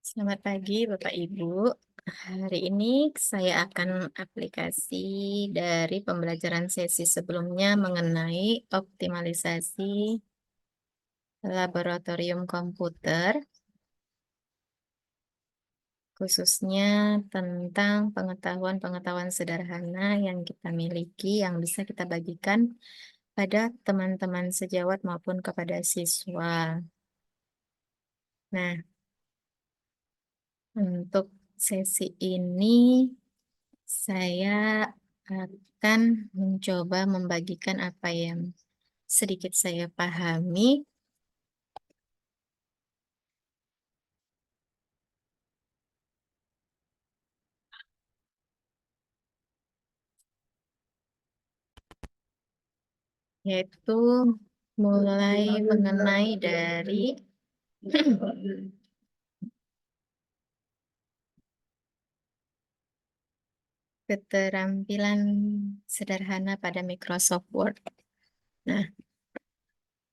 Selamat pagi, Bapak Ibu. Hari ini saya akan aplikasi dari pembelajaran sesi sebelumnya mengenai optimalisasi laboratorium komputer, khususnya tentang pengetahuan-pengetahuan sederhana yang kita miliki, yang bisa kita bagikan pada teman-teman sejawat maupun kepada siswa. Nah, untuk sesi ini saya akan mencoba membagikan apa yang sedikit saya pahami, yaitu mulai mengenai dari keterampilan sederhana pada Microsoft Word. Nah,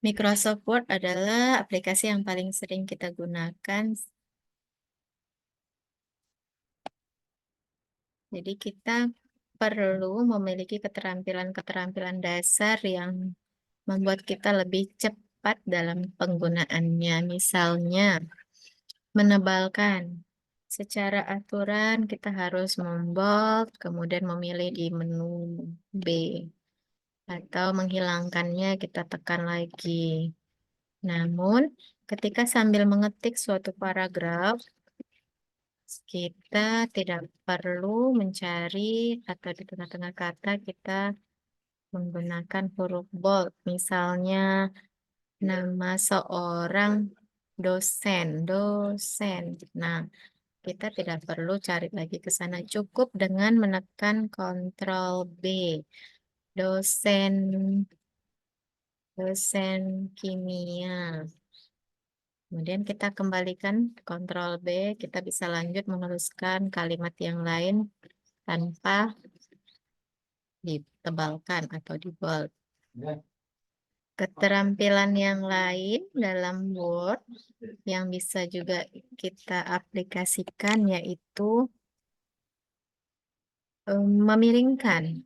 Microsoft Word adalah aplikasi yang paling sering kita gunakan. Jadi kita perlu memiliki keterampilan-keterampilan dasar yang membuat kita lebih cepat dalam penggunaannya. Misalnya, menebalkan. Secara aturan kita harus membold, kemudian memilih di menu B. Atau menghilangkannya kita tekan lagi. Namun, ketika sambil mengetik suatu paragraf, kita tidak perlu mencari atau di tengah-tengah kata kita menggunakan huruf bold. Misalnya, nama seorang dosen. Nah, kita tidak perlu cari lagi ke sana. Cukup dengan menekan Ctrl B. Dosen, dosen kimia. Kemudian kita kembalikan Ctrl B. Kita bisa lanjut menuliskan kalimat yang lain tanpa ditebalkan atau di bold. Keterampilan yang lain dalam Word yang bisa juga kita aplikasikan yaitu memiringkan.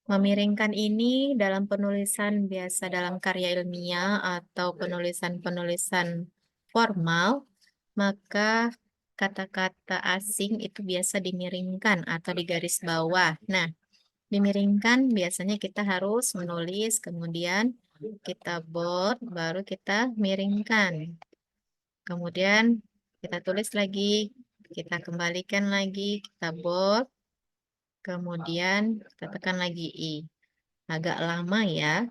Memiringkan ini dalam penulisan biasa dalam karya ilmiah atau penulisan-penulisan formal, maka kata-kata asing itu biasa dimiringkan atau di garis bawah. Nah, dimiringkan biasanya kita harus menulis, kemudian kita bold, baru kita miringkan. Kemudian kita tulis lagi, kita kembalikan lagi, kita bold, kemudian kita tekan lagi I. Agak lama ya.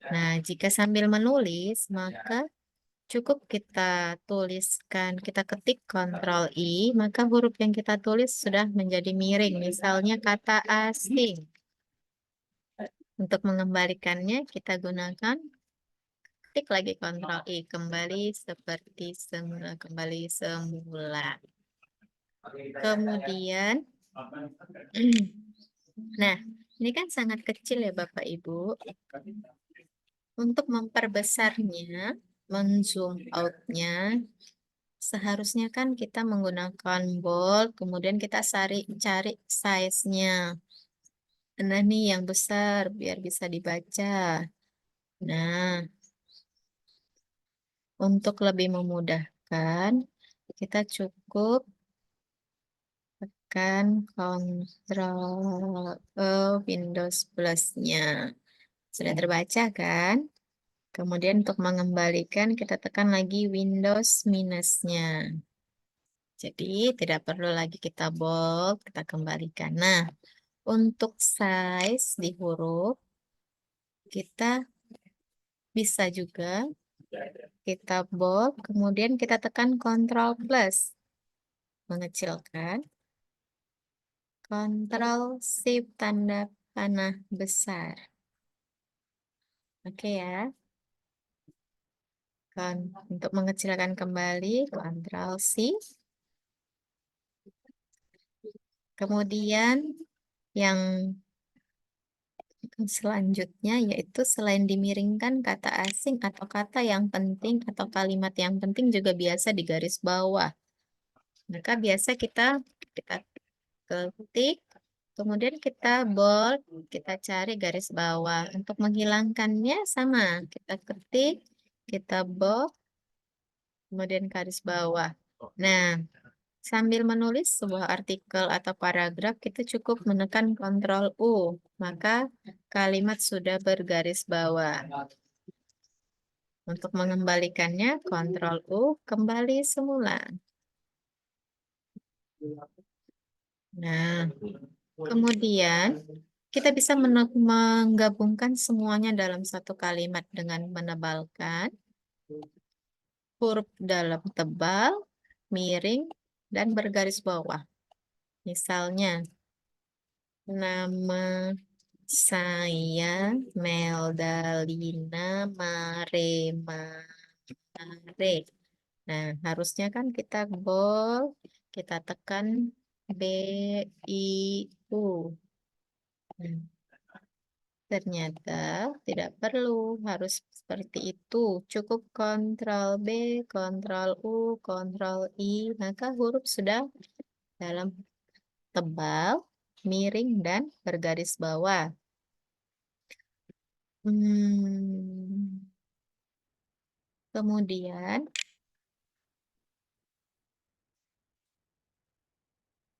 Nah, jika sambil menulis, maka cukup kita tuliskan, kita ketik Ctrl I, maka huruf yang kita tulis sudah menjadi miring. Misalnya kata asing. Untuk mengembalikannya, kita gunakan ketik lagi Ctrl I, kembali seperti semula, kembali semula. Kemudian, nah, ini kan sangat kecil ya Bapak Ibu. Untuk memperbesarnya, men-zoom out-nya, seharusnya kan kita menggunakan bold, kemudian kita cari size-nya. Nah, nih yang besar, biar bisa dibaca. Nah, untuk lebih memudahkan, kita cukup tekan Ctrl Windows plus-nya. Sudah terbaca kan? Kemudian untuk mengembalikan kita tekan lagi Windows minusnya. Jadi tidak perlu lagi kita bold, kita kembalikan. Nah, untuk size di huruf kita bisa juga kita bold, kemudian kita tekan Ctrl plus mengecilkan, Ctrl Shift tanda panah besar. Oke ya. Untuk mengecilkan kembali, Ctrl Shift. Kemudian yang Selanjutnya yaitu selain dimiringkan kata asing atau kata yang penting atau kalimat yang penting juga biasa di garis bawah. Maka biasa kita ketik, kemudian kita bold, kita cari garis bawah. Untuk menghilangkannya sama, kita ketik, kita bold, kemudian garis bawah. Nah, sambil menulis sebuah artikel atau paragraf, kita cukup menekan Ctrl U, maka kalimat sudah bergaris bawah. Untuk mengembalikannya, Ctrl U, kembali semula. Nah, kemudian kita bisa menggabungkan semuanya dalam satu kalimat dengan menebalkan huruf dalam tebal, miring, dan bergaris bawah. Misalnya, nama saya Meldalina Mare. Nah, harusnya kan kita bold, kita tekan B, I, U. Nah, ternyata tidak perlu harus seperti itu. Cukup Ctrl B, Ctrl U, Ctrl I, maka huruf sudah dalam tebal, miring, dan bergaris bawah. Kemudian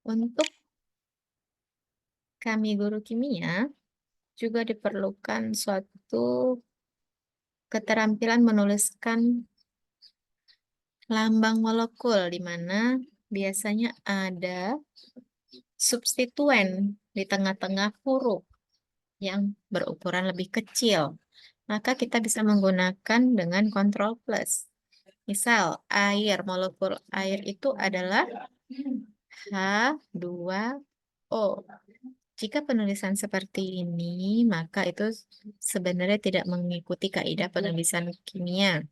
untuk kami guru kimia juga diperlukan suatu keterampilan menuliskan lambang molekul di mana biasanya ada substituen di tengah-tengah huruf yang berukuran lebih kecil. Maka kita bisa menggunakan dengan Ctrl plus. Misal, air, molekul air itu adalah H2O. Jika penulisan seperti ini, maka itu sebenarnya tidak mengikuti kaidah penulisan kimia.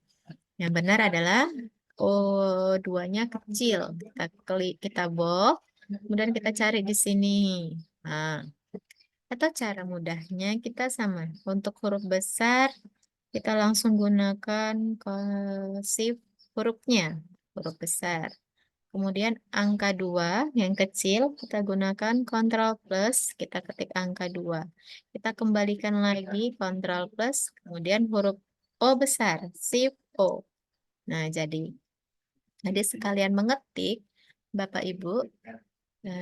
Yang benar adalah O2-nya kecil. Kita bold, kemudian kita cari di sini. Nah, atau cara mudahnya kita sama. Untuk huruf besar, kita langsung gunakan shift hurufnya, huruf besar. Kemudian angka 2 yang kecil, kita gunakan Ctrl plus, kita ketik angka 2. Kita kembalikan lagi Ctrl plus, kemudian huruf O besar, shift O. Nah, jadi sekalian mengetik, Bapak Ibu,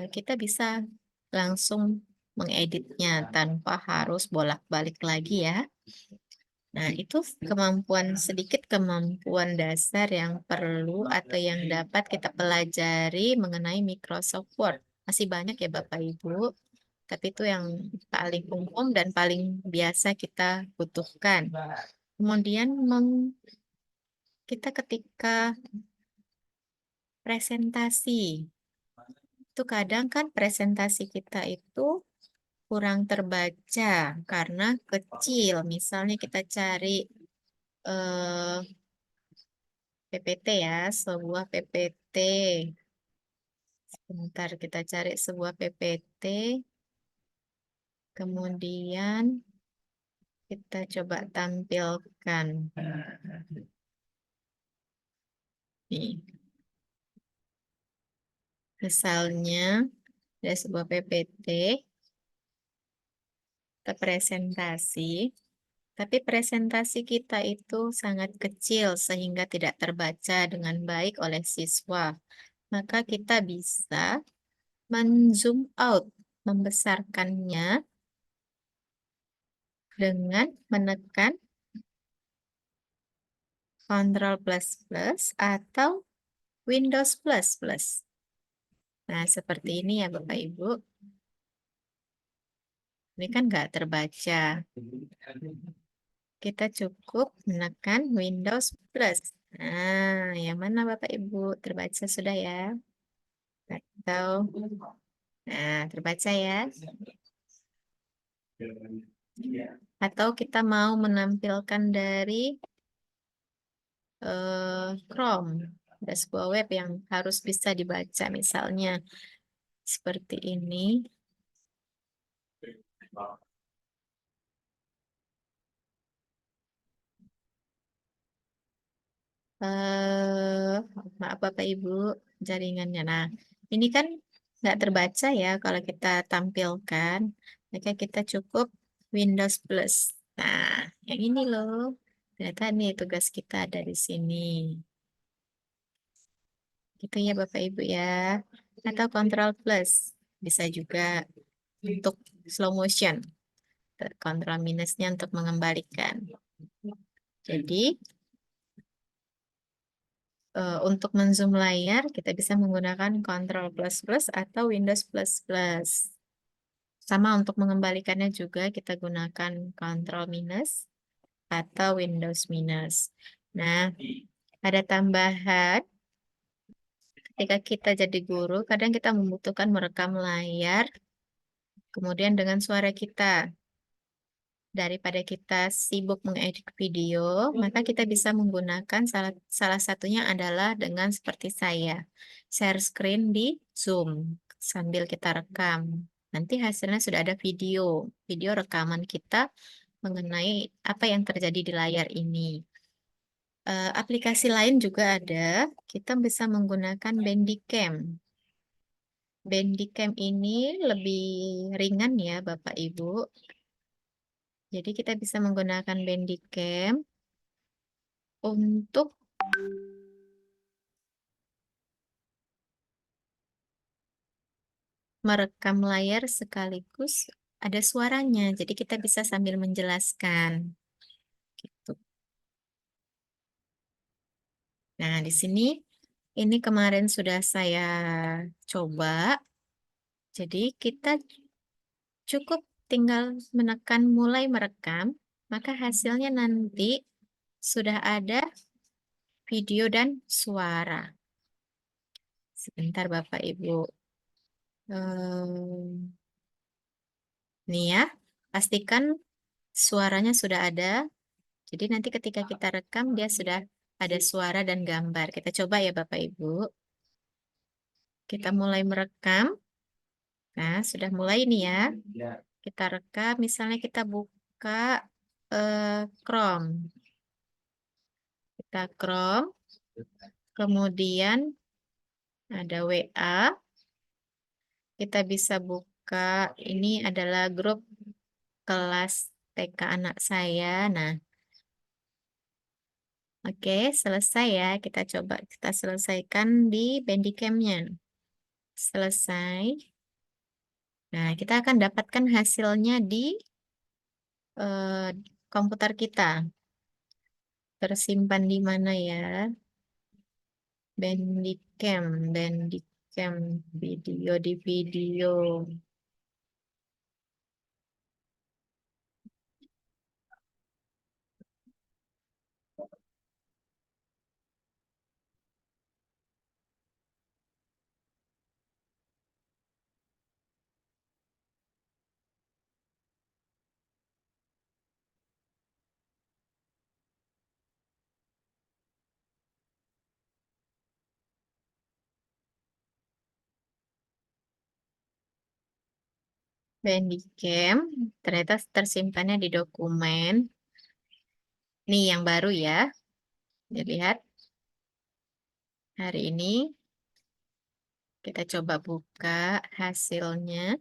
kita bisa langsung mengeditnya tanpa harus bolak-balik lagi ya. Nah, itu sedikit kemampuan dasar yang perlu atau yang dapat kita pelajari mengenai Microsoft Word. Masih banyak ya Bapak Ibu, tapi itu yang paling umum dan paling biasa kita butuhkan. Kemudian kita ketika presentasi, itu kadang kan presentasi kita itu kurang terbaca karena kecil. Misalnya kita cari eh, PPT ya, sebuah PPT. Sebentar kita cari sebuah PPT. Kemudian kita coba tampilkan. Nih. Misalnya ada sebuah PPT, kita presentasi. Tapi presentasi kita itu sangat kecil sehingga tidak terbaca dengan baik oleh siswa. Maka kita bisa men-zoom out, membesarkannya dengan menekan Ctrl plus plus atau Windows plus plus. Nah, seperti ini ya Bapak Ibu. Ini kan nggak terbaca. Kita cukup menekan Windows plus. Nah, yang mana Bapak Ibu? Terbaca sudah ya? Atau, nah, terbaca ya? Atau kita mau menampilkan dari Chrome. Ada sebuah web yang harus bisa dibaca, misalnya seperti ini. Maaf Bapak Ibu, jaringannya. Nah, ini kan nggak terbaca ya kalau kita tampilkan, maka kita cukup Windows Plus. Nah, yang ini loh, ternyata nih tugas kita ada di sini. Gitu ya Bapak Ibu ya. Atau Control Plus, bisa juga untuk slow motion. Control minusnya untuk mengembalikan. Jadi, untuk menzoom layar, kita bisa menggunakan Ctrl plus plus atau Windows plus plus. Sama untuk mengembalikannya juga kita gunakan Ctrl minus atau Windows minus. Nah, ada tambahan ketika kita jadi guru, kadang kita membutuhkan merekam layar, kemudian dengan suara kita. Daripada kita sibuk mengedit video, maka kita bisa menggunakan salah satunya adalah dengan seperti saya, share screen di Zoom sambil kita rekam. Nanti hasilnya sudah ada video rekaman kita mengenai apa yang terjadi di layar ini. Aplikasi lain juga ada, kita bisa menggunakan Bandicam. Bandicam ini lebih ringan ya Bapak Ibu. Jadi kita bisa menggunakan Bandicam untuk merekam layar sekaligus ada suaranya. Jadi kita bisa sambil menjelaskan. Gitu. Nah, di sini ini kemarin sudah saya coba. Jadi kita cukup tinggal menekan mulai merekam, maka hasilnya nanti sudah ada video dan suara. Sebentar Bapak Ibu. Nih ya, pastikan suaranya sudah ada. Jadi nanti ketika kita rekam, dia sudah ada suara dan gambar. Kita coba ya Bapak Ibu. Kita mulai merekam. Nah, sudah mulai nih ya. Kita rekam, misalnya kita buka Chrome. Kita Chrome, kemudian ada WA. Kita bisa buka, ini adalah grup kelas TK anak saya. Nah, oke, selesai ya. Kita coba kita selesaikan di Bandicam-nya. Selesai. Nah, kita akan dapatkan hasilnya di komputer kita. Tersimpan di mana ya? Bandicam, Bandicam video di video. Bandicam, ternyata tersimpannya di dokumen. Nih yang baru ya. Dilihat. Hari ini kita coba buka hasilnya.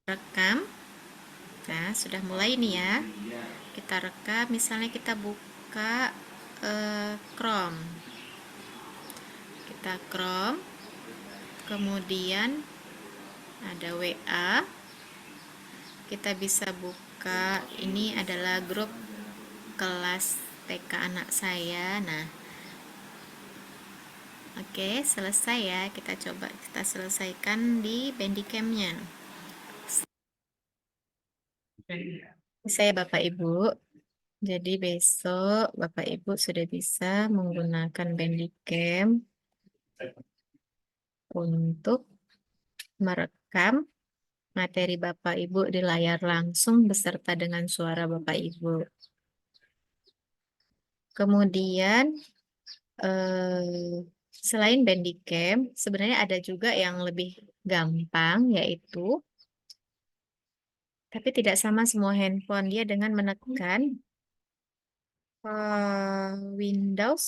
Rekam. Nah, sudah mulai nih ya. Kita rekam, misalnya kita buka Chrome. Kita Chrome. Kemudian ada WA. Kita bisa buka, ini adalah grup kelas TK anak saya. Nah, oke, selesai ya. Kita coba kita selesaikan di Bandicam-nya. Saya Bapak Ibu. Jadi besok Bapak Ibu sudah bisa menggunakan Bandicam untuk merekam materi Bapak Ibu di layar langsung beserta dengan suara Bapak Ibu. Kemudian selain Bandicam, sebenarnya ada juga yang lebih gampang, yaitu tapi tidak sama semua handphone. Dia dengan menekan Windows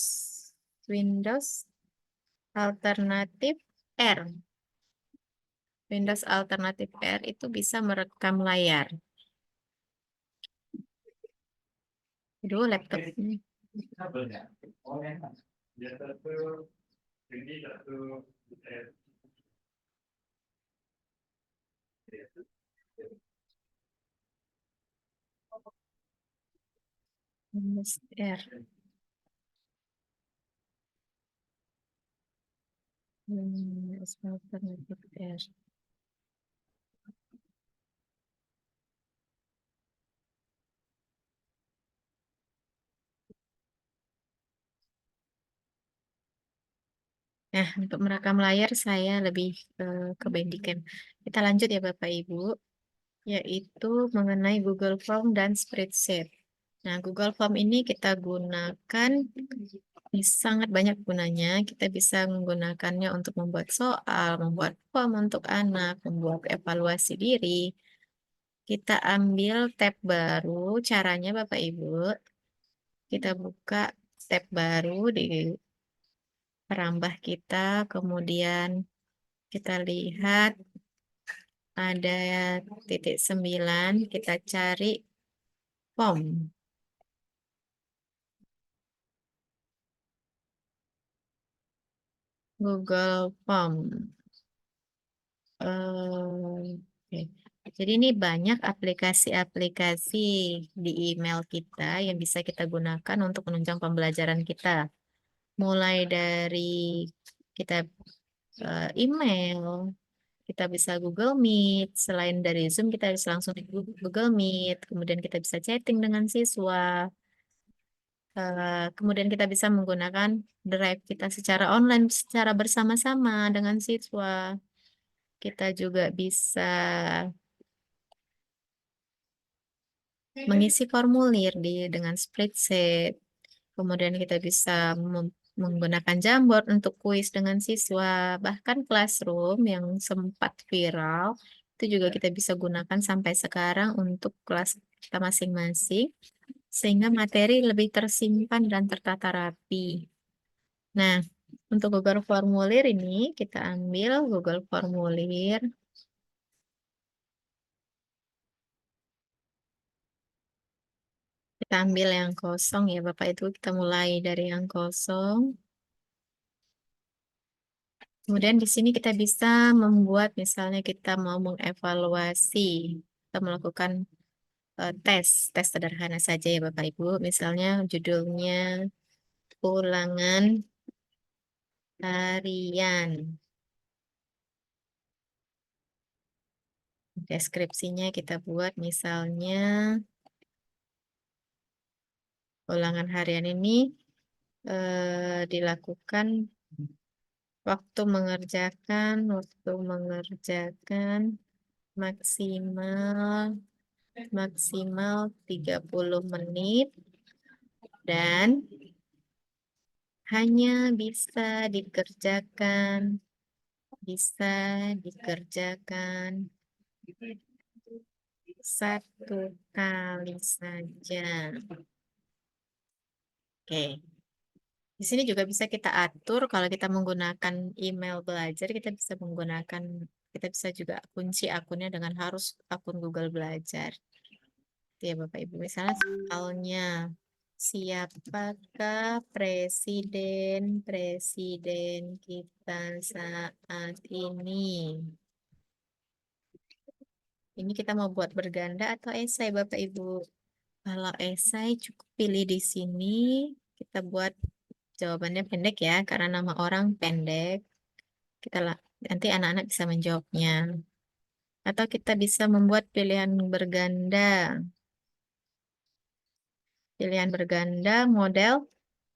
alternatif R. Windows alternatif R itu bisa merekam layar. Aduh, laptop ini. Windows R. Windows alternatif R. Nah, untuk merekam layar saya lebih ke Bandicam. Kita lanjut ya Bapak Ibu, yaitu mengenai Google Form dan Spreadsheet. Nah, Google Form ini kita gunakan sangat banyak gunanya. Kita bisa menggunakannya untuk membuat soal, membuat form untuk anak, membuat evaluasi diri. Kita ambil tab baru. Caranya Bapak Ibu, kita buka tab baru di perambah kita, kemudian kita lihat ada titik 9, kita cari form. Google Form. Oke. Jadi ini banyak aplikasi-aplikasi di email kita yang bisa kita gunakan untuk menunjang pembelajaran kita. Mulai dari kita email, kita bisa Google Meet. Selain dari Zoom, kita bisa langsung di Google Meet. Kemudian kita bisa chatting dengan siswa. Kemudian kita bisa menggunakan Drive kita secara online, secara bersama-sama dengan siswa. Kita juga bisa mengisi formulir dengan spreadsheet. Kemudian kita bisa menggunakan Jamboard untuk kuis dengan siswa. Bahkan Classroom yang sempat viral, itu juga kita bisa gunakan sampai sekarang untuk kelas kita masing-masing, sehingga materi lebih tersimpan dan tertata rapi. Nah, untuk Google Formulir ini, kita ambil Google Formulir. Kita ambil yang kosong ya Bapak, itu kita mulai dari yang kosong. Kemudian di sini kita bisa membuat, misalnya kita mau mengevaluasi, kita melakukan tes sederhana saja ya Bapak Ibu. Misalnya judulnya ulangan harian. Deskripsinya kita buat misalnya ulangan harian ini dilakukan waktu mengerjakan maksimal 30 menit dan hanya bisa dikerjakan satu kali saja. Oke. Di sini juga bisa kita atur kalau kita menggunakan email belajar, kita bisa juga kunci akunnya dengan harus akun Google Belajar. Ya Bapak Ibu, misalnya soalnya siapakah presiden kita saat ini? Ini kita mau buat berganda atau esai Bapak Ibu? Kalau esai cukup pilih di sini, kita buat jawabannya pendek ya, karena nama orang pendek. Nanti anak-anak bisa menjawabnya. Atau kita bisa membuat pilihan berganda. Pilihan berganda model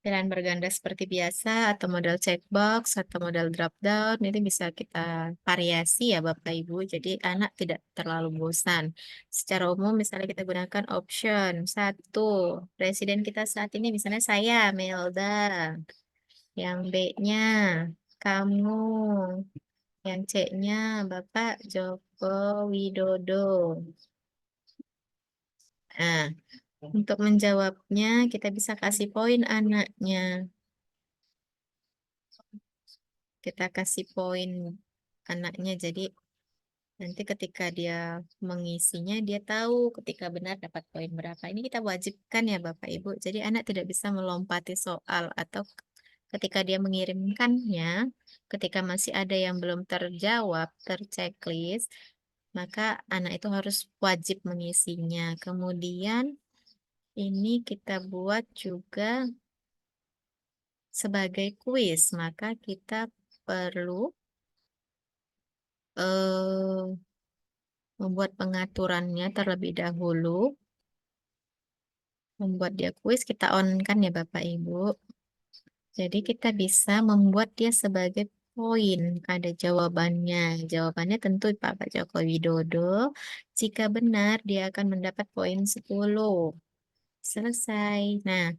pilihan berganda seperti biasa atau model checkbox atau model drop down itu bisa kita variasi ya Bapak Ibu. Jadi anak tidak terlalu bosan. Secara umum misalnya kita gunakan option satu. Presiden kita saat ini misalnya saya Melda. Yang B-nya kamu. Yang C-nya Bapak Joko Widodo. Nah, untuk menjawabnya kita bisa kasih poin anaknya. Kita kasih poin anaknya. Jadi nanti ketika dia mengisinya, dia tahu ketika benar dapat poin berapa. Ini kita wajibkan ya Bapak Ibu. Jadi anak tidak bisa melompati soal atau ketika dia mengirimkannya, ketika masih ada yang belum terjawab, terchecklist, maka anak itu harus wajib mengisinya. Kemudian ini kita buat juga sebagai kuis, maka kita perlu eh, membuat pengaturannya terlebih dahulu. Membuat dia kuis, kita on kan ya Bapak Ibu. Jadi kita bisa membuat dia sebagai poin. Ada jawabannya. Jawabannya tentu Pak Joko Widodo. Jika benar, dia akan mendapat poin 10. Selesai. Nah,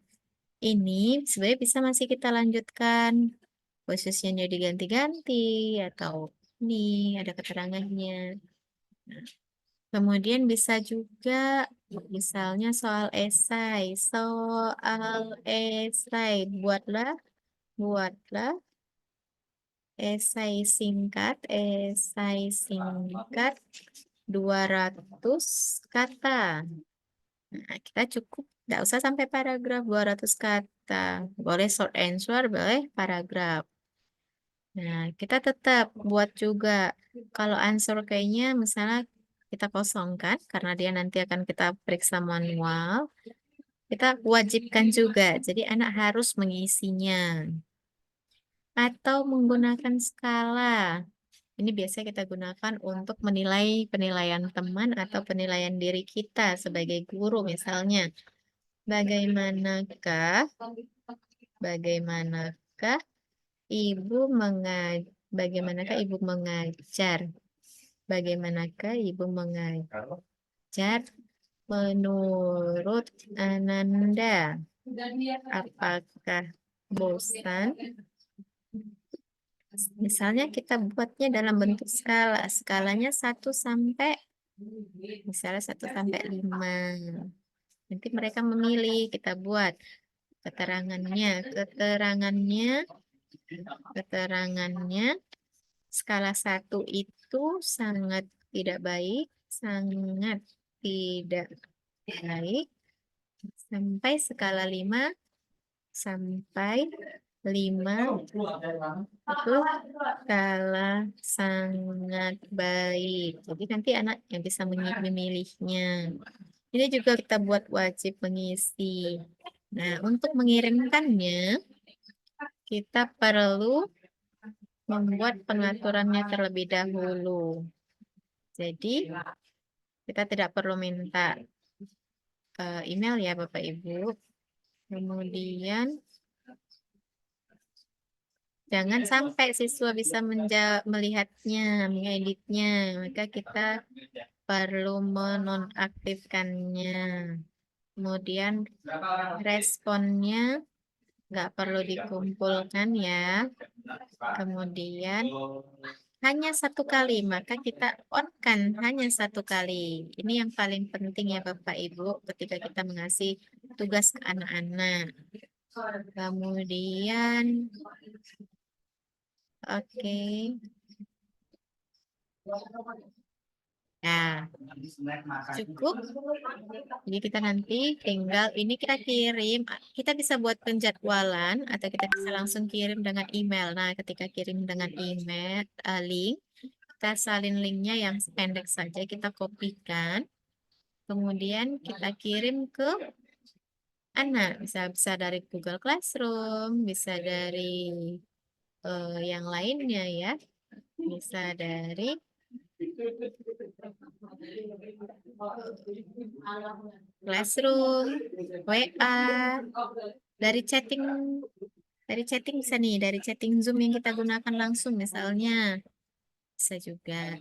ini sebenarnya bisa masih kita lanjutkan. Posisinya diganti-ganti atau ini ada keterangannya. Kemudian bisa juga misalnya soal esai. Soal esai buatlah esai singkat 200 kata. Nah, kita cukup tidak usah sampai paragraf 200 kata. Boleh short answer, boleh paragraf. Nah, kita tetap buat juga kalau answer kayaknya misalnya kita kosongkan karena dia nanti akan kita periksa manual. Kita wajibkan juga. Jadi anak harus mengisinya atau menggunakan skala. Ini biasanya kita gunakan untuk menilai penilaian teman atau penilaian diri kita sebagai guru misalnya. Bagaimanakah bagaimanakah bagaimanakah ibu mengajar? Bagaimanakah ibu mengajar menurut Ananda? Apakah bosan? Misalnya kita buatnya dalam bentuk skala. Skalanya 1 sampai misalnya 1 sampai 5. Nanti mereka memilih, kita buat keterangannya. Keterangannya skala 1 itu sangat tidak baik, sangat tidak baik, sampai skala 5 sampai 5 itu skala sangat baik. Jadi nanti anak yang bisa memilihnya. Ini juga kita buat wajib mengisi. Nah, untuk mengirimkannya, kita perlu membuat pengaturannya terlebih dahulu. Jadi, kita tidak perlu minta email ya Bapak Ibu. Kemudian, jangan sampai siswa bisa melihatnya, mengeditnya. Maka kita perlu menonaktifkannya. Kemudian, responnya nggak perlu dikumpulkan ya. Kemudian hanya 1 kali, maka kita on kan hanya 1 kali. Ini yang paling penting ya Bapak Ibu ketika kita mengasih tugas ke anak-anak. Kemudian, oke. Nah, cukup. Jadi kita nanti tinggal ini kita kirim. Kita bisa buat penjadwalan atau kita bisa langsung kirim dengan email. Nah, ketika kirim dengan email link, kita salin linknya yang pendek saja. Kita kopikan. Kemudian kita kirim ke anak. Bisa dari Google Classroom, bisa dari yang lainnya ya. Bisa dari Classroom, WA, dari chatting bisa nih, dari chatting Zoom yang kita gunakan langsung misalnya. Bisa juga.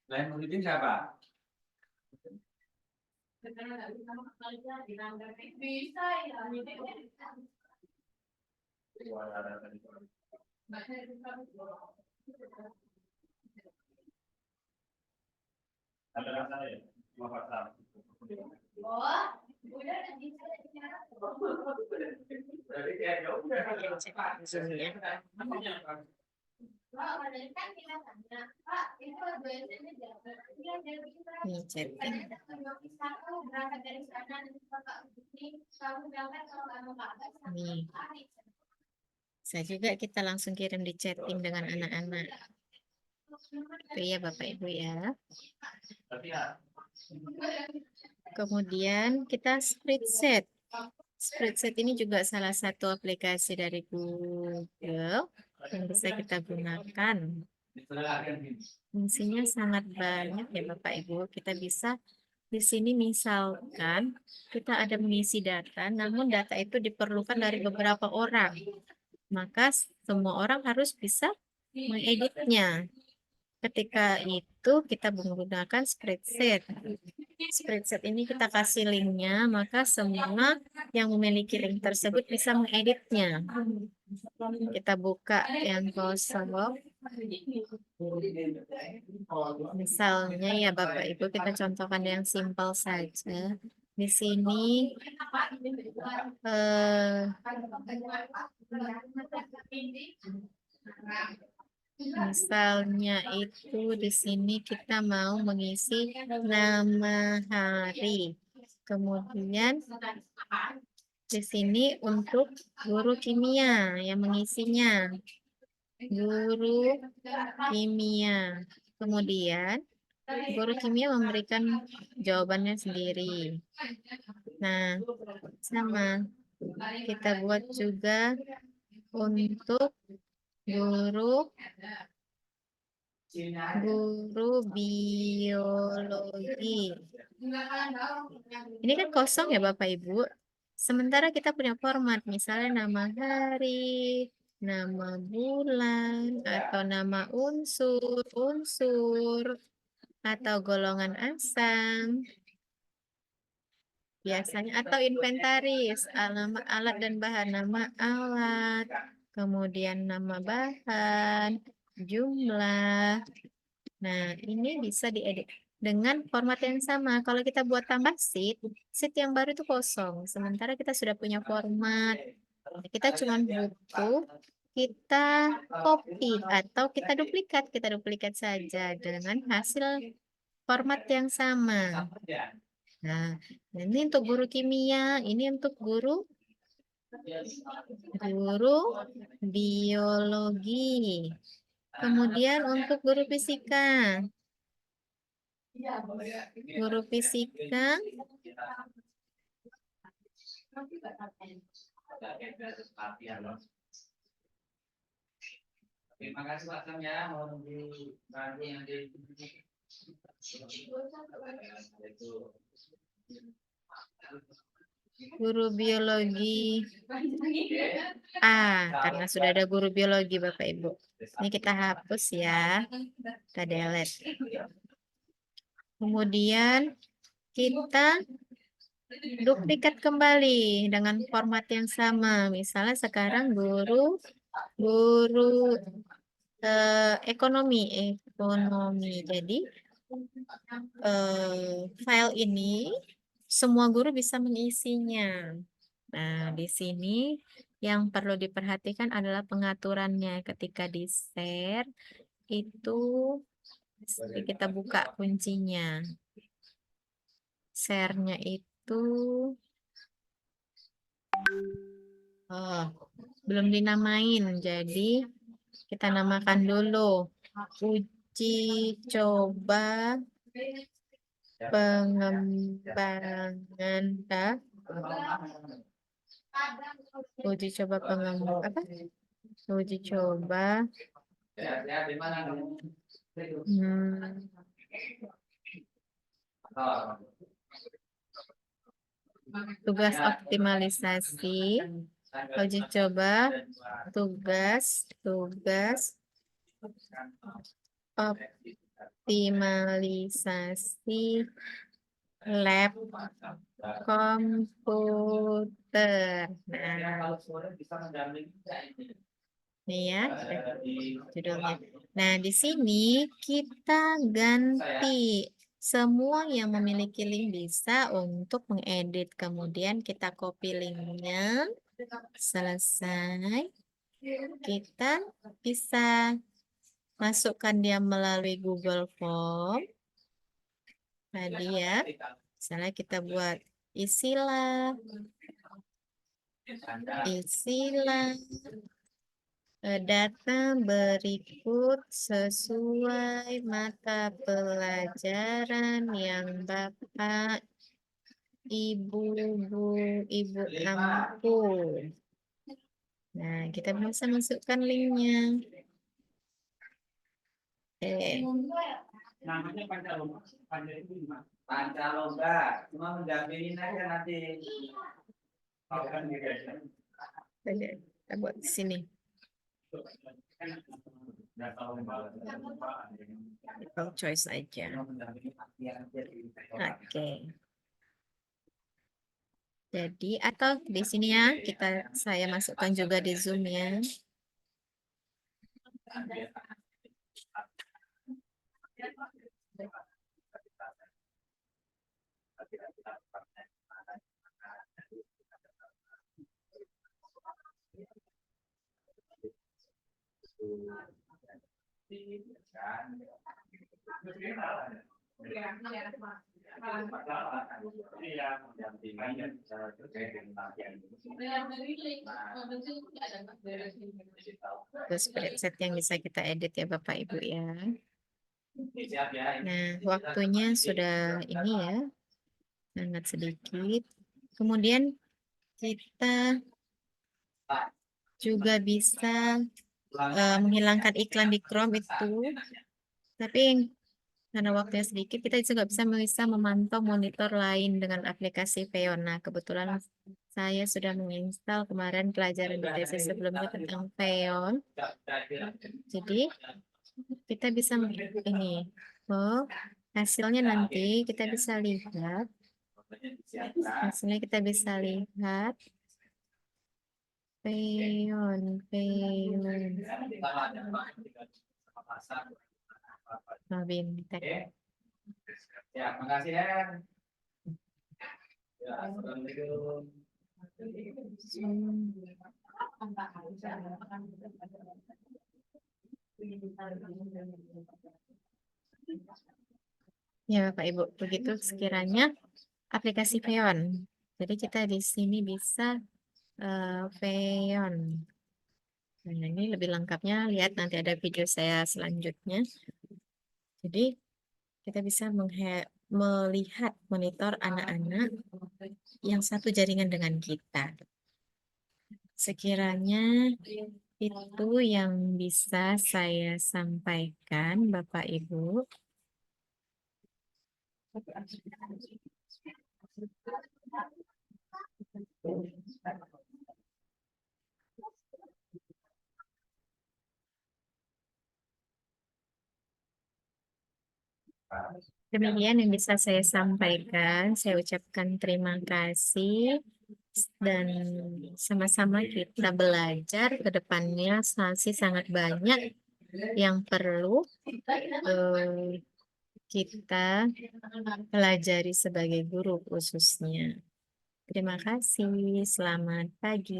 Lain muridin siapa? Zoom-nya. Ini chatting. Nih. Bisa juga kita langsung kirim di chatting dengan anak-anak. Itu ya Bapak Ibu ya. Kemudian kita spreadsheet. Spreadsheet ini juga salah satu aplikasi dari Google yang bisa kita gunakan. Fungsinya sangat banyak ya Bapak Ibu. Kita bisa di sini misalkan kita ada mengisi data, namun data itu diperlukan dari beberapa orang. Maka semua orang harus bisa mengeditnya. Ketika itu kita menggunakan spreadsheet. Spreadsheet ini kita kasih linknya, maka semua yang memiliki link tersebut bisa mengeditnya. Kita buka yang kosong. Misalnya ya Bapak Ibu, kita contohkan yang simpel saja. Di sini misalnya itu di sini kita mau mengisi nama hari. Kemudian di sini untuk guru kimia yang mengisinya. Guru kimia. Kemudian guru kimia memberikan jawabannya sendiri. Nah, sama. Kita buat juga untuk guru biologi. Ini kan kosong ya Bapak Ibu. Sementara kita punya format, misalnya nama hari, nama bulan, atau nama unsur, atau golongan asam. Biasanya, atau inventaris, nama alat dan bahan, nama alat, kemudian nama bahan, jumlah. Nah, ini bisa diedit dengan format yang sama. Kalau kita buat tambah sheet yang baru itu kosong. Sementara kita sudah punya format. Kita cuma butuh kita copy atau kita duplikat saja dengan hasil format yang sama. Nah, ini untuk guru kimia, ini untuk guru biologi. Kemudian untuk guru fisika. Guru fisika. Terima kasih Pak Sam ya, mau nunggu nanti yang di Guru biologi karena sudah ada guru biologi Bapak Ibu. Ini kita hapus ya, kita delete. Kemudian kita duplikat kembali dengan format yang sama. Misalnya sekarang guru ekonomi. Jadi file ini semua guru bisa mengisinya. Nah, di sini yang perlu diperhatikan adalah pengaturannya. Ketika di-share itu kita buka kuncinya. Share-nya itu belum dinamain, jadi kita namakan dulu uji coba pengembangan uji coba uji coba Di mana? tugas optimalisasi, uji coba tugas optimalisasi lab komputer. Nah, ini ya judulnya. Nah, di sini kita ganti semua yang memiliki link bisa untuk mengedit. Kemudian kita copy linknya. Selesai. Kita bisa masukkan dia melalui Google Form. Tadi ya. Misalnya kita buat isilah data berikut sesuai mata pelajaran yang Bapak Ibu ampu. Nah, kita bisa masukkan linknya. Namanya Pancaloba. Cuma mendampingin aja nanti. Kita buat di sini. Multiple choice aja. Oke. Jadi atau di sini ya saya masukkan juga di Zoom ya. Terus spreadsheet yang bisa kita edit ya Bapak Ibu ya. Nah, waktunya sudah ini ya, sangat sedikit. Kemudian kita juga bisa menghilangkan iklan di Chrome itu, tapi karena waktunya sedikit, kita juga bisa memantau monitor lain dengan aplikasi Peon. Nah, kebetulan saya sudah menginstal kemarin pelajaran di tesis sebelumnya tentang Peon. Jadi kita bisa ini, hasilnya nanti kita bisa lihat. Hasilnya kita bisa lihat. Peon. Bintek. Ya, makasih ya. Ya, assalamualaikum. Ya, Bapak Ibu, begitu sekiranya aplikasi Peon. Jadi kita di sini bisa Peon. Nah, ini lebih lengkapnya lihat nanti ada video saya selanjutnya. Jadi kita bisa melihat monitor anak-anak yang satu jaringan dengan kita. Sekiranya itu yang bisa saya sampaikan, Bapak Ibu. Demikian yang bisa saya sampaikan. Saya ucapkan terima kasih dan sama-sama kita belajar ke depannya masih sangat banyak yang perlu kita pelajari sebagai guru khususnya. Terima kasih. Selamat pagi.